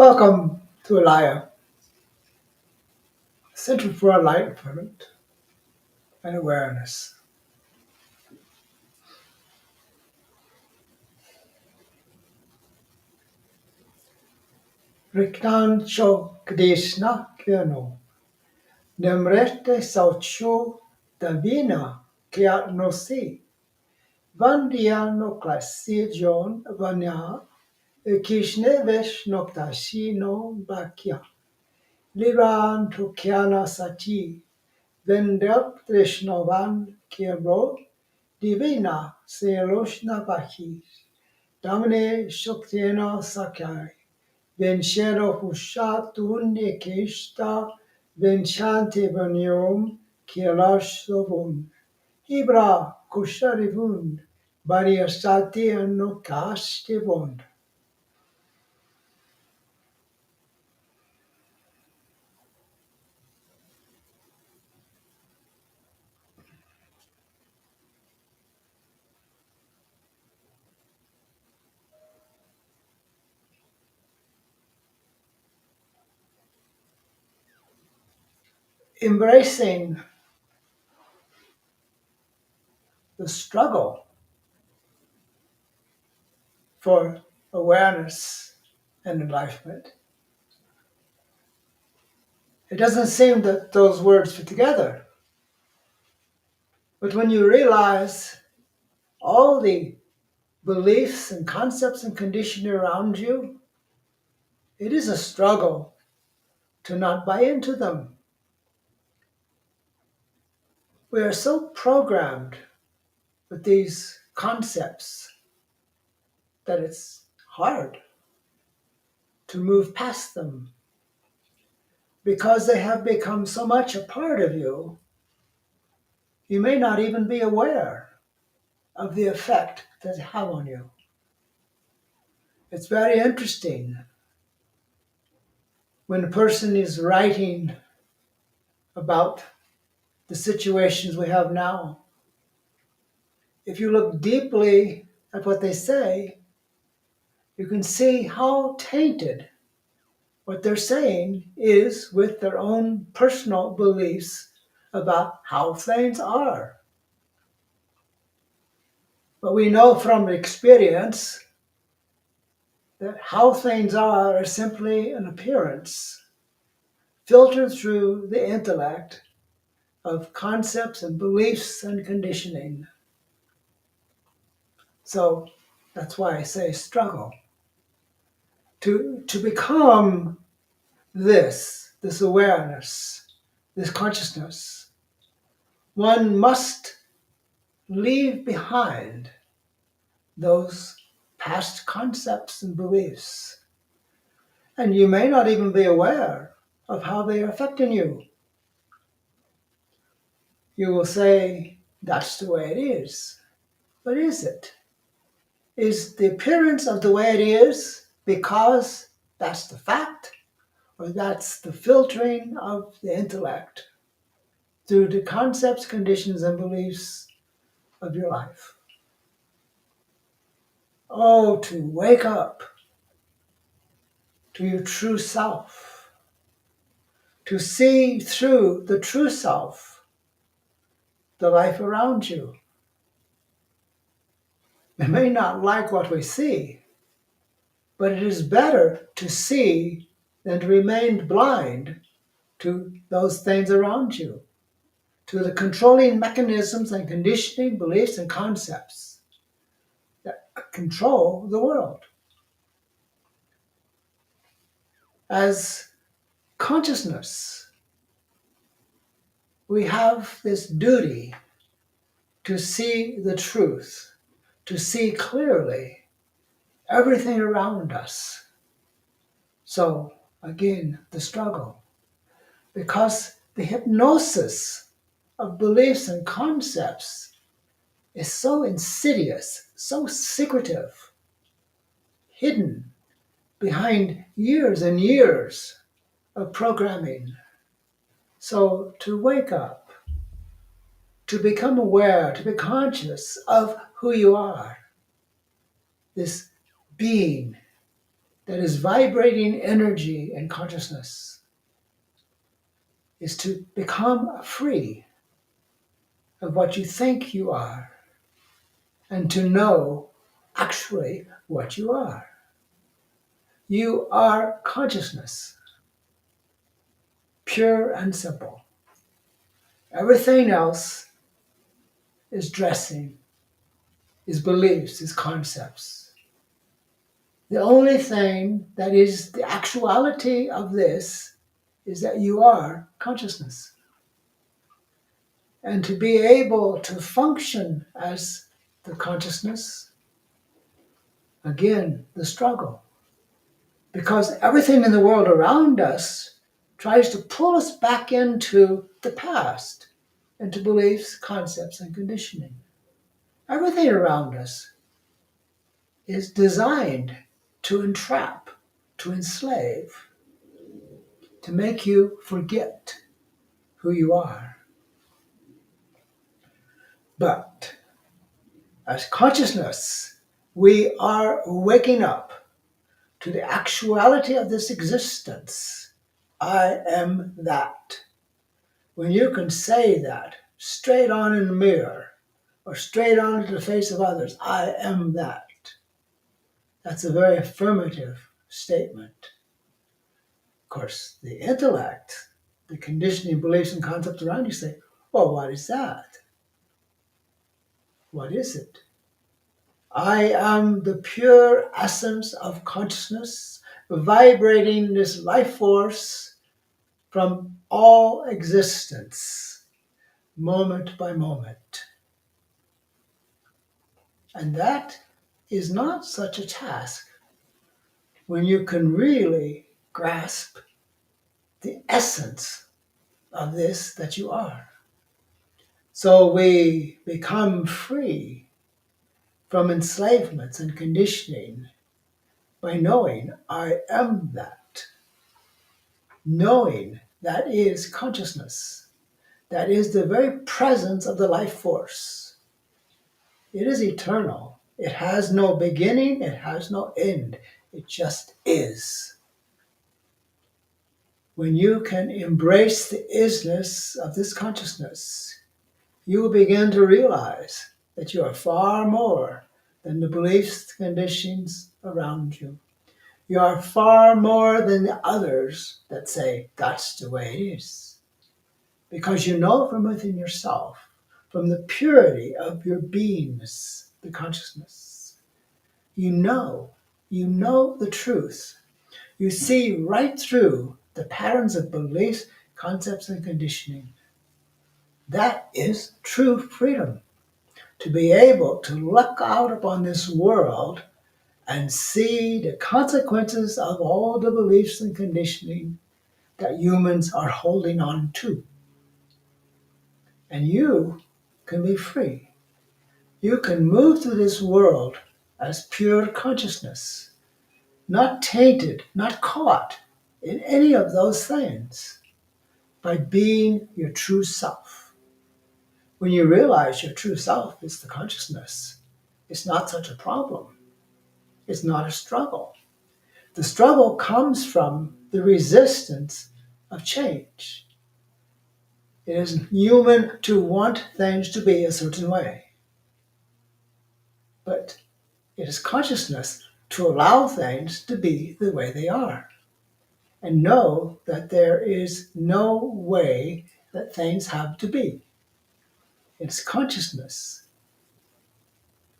Welcome to Alaya, Center for Enlightenment and Awareness. Riknan cho Krishna Kyano, Nemrete Sauchu Davina Kyat no Si, Vandia no Klasi John Vanya, Kishne Vesh Noktashi no Bakya, Liran to Kyana Sati, Vendep Trishnovan Kyabro, Divina Seroshna Baki. Damne Shoktena Sakai, Vencero Hushatun Ekishta, Venchante Vanium, Kielash Sovun, Hibra Kusharivun, Bariasati and Nokastivon. Embracing the struggle for awareness and enlightenment. It doesn't seem that those words fit together, but when you realize all the beliefs and concepts and conditioning around you, it is a struggle to not buy into them. We are so programmed with these concepts that it's hard to move past them because they have become so much a part of you. You may not even be aware of the effect that they have on you. It's very interesting when a person is writing about the situations we have now. If you look deeply at what they say, you can see how tainted what they're saying is with their own personal beliefs about how things are. But we know from experience that how things are simply an appearance filtered through the intellect of concepts and beliefs and conditioning. So that's why I say struggle. To become this awareness, this consciousness, one must leave behind those past concepts and beliefs. And you may not even be aware of how they are affecting you. You will say, that's the way it is. But is it? Is the appearance of the way it is because that's the fact, or that's the filtering of the intellect through the concepts, conditions, and beliefs of your life? Oh, to wake up to your true self, to see through the true self, the life around you. We may not like what we see, but it is better to see than to remain blind to those things around you, to the controlling mechanisms and conditioning beliefs and concepts that control the world. As consciousness, we have this duty to see the truth, to see clearly everything around us. So, again, the struggle. Because the hypnosis of beliefs and concepts is so insidious, so secretive, hidden behind years and years of programming. So, to wake up, to become aware, to be conscious of who you are, this being that is vibrating energy and consciousness is to become free of what you think you are and to know actually what you are. You are consciousness, pure and simple. Everything else is dressing, is beliefs, is concepts. The only thing that is the actuality of this is that you are consciousness. And to be able to function as the consciousness, again, the struggle. Because everything in the world around us tries to pull us back into the past, into beliefs, concepts, and conditioning. Everything around us is designed to entrap, to enslave, to make you forget who you are. But as consciousness, we are waking up to the actuality of this existence. I am that. When you can say that straight on in the mirror or straight on into the face of others, I am that. That's a very affirmative statement. Of course, the intellect, the conditioning beliefs and concepts around you say, well, what is that? What is it? I am the pure essence of consciousness, vibrating this life force from all existence, moment by moment. And that is not such a task when you can really grasp the essence of this that you are. So we become free from enslavements and conditioning by knowing I am that. Knowing that is consciousness. That is the very presence of the life force. It is eternal. It has no beginning. It has no end. It just is. When you can embrace the isness of this consciousness, you will begin to realize that you are far more than the beliefs, conditions around you. You are far more than the others that say that's the way it is. Because you know from within yourself, from the purity of your beingness, the consciousness, you know the truth. You see right through the patterns of beliefs, concepts, and conditioning. That is true freedom. To be able to look out upon this world and see the consequences of all the beliefs and conditioning that humans are holding on to. And you can be free. You can move through this world as pure consciousness, not tainted, not caught in any of those things, by being your true self. When you realize your true self is the consciousness, it's not such a problem. It's not a struggle. The struggle comes from the resistance of change. It is human to want things to be a certain way. But it is consciousness to allow things to be the way they are and know that there is no way that things have to be. It's consciousness,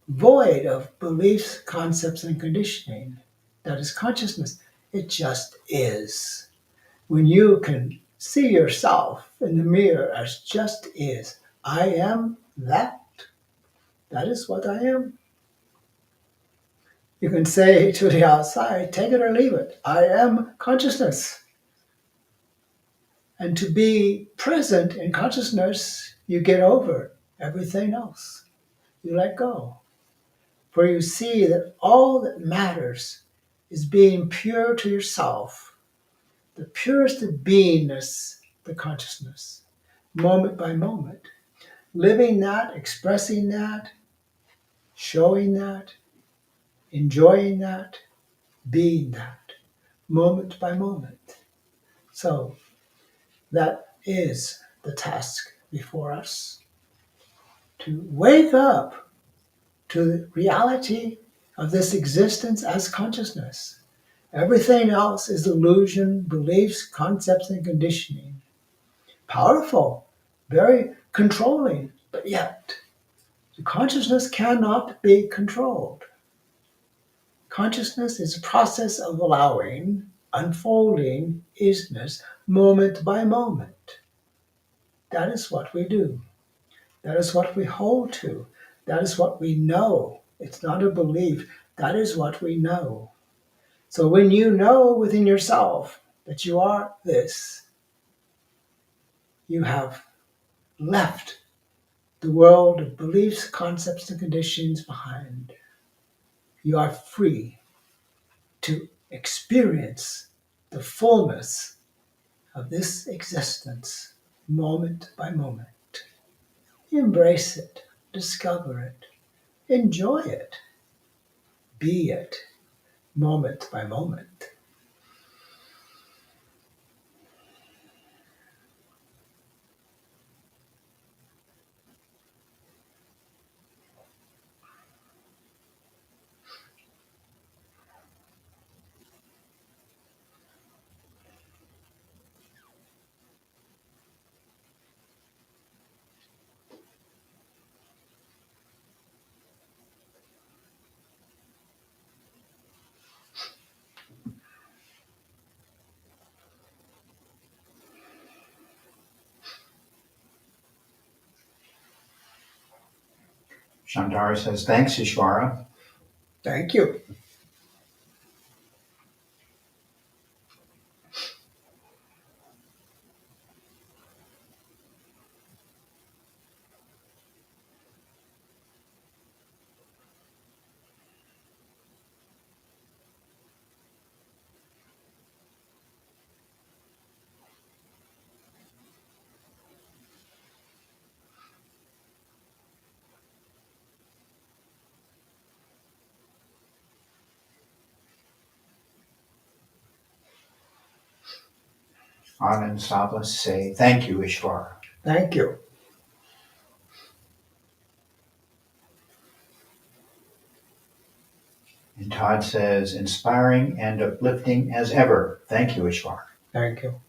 void of beliefs, concepts, and conditioning. That is consciousness. It just is. When you can see yourself in the mirror as just is, I am that. That is what I am. You can say to the outside, take it or leave it. I am consciousness. And to be present in consciousness, you get over everything else. You let go. For you see that all that matters is being pure to yourself, the purest of beingness, the consciousness, moment by moment. Living that, expressing that, showing that, enjoying that, being that. moment by moment. So that is the task before us, to wake up to the reality of this existence as consciousness. Everything else is illusion, beliefs, concepts, and conditioning. Powerful, very controlling, but yet the consciousness cannot be controlled. Consciousness is a process of allowing, unfolding isness moment by moment. That is what we do. That is what we hold to. That is what we know. It's not a belief. That is what we know. So when you know within yourself that you are this, you have left the world of beliefs, concepts, and conditions behind. You are free to experience the fullness of this existence moment by moment. Embrace it, discover it, enjoy it, be it moment by moment. Chandara says, thanks, Ishvara. Thank you. Anand Savlas say, thank you, Ishvara. Thank you. And Todd says, inspiring and uplifting as ever. Thank you, Ishvara. Thank you.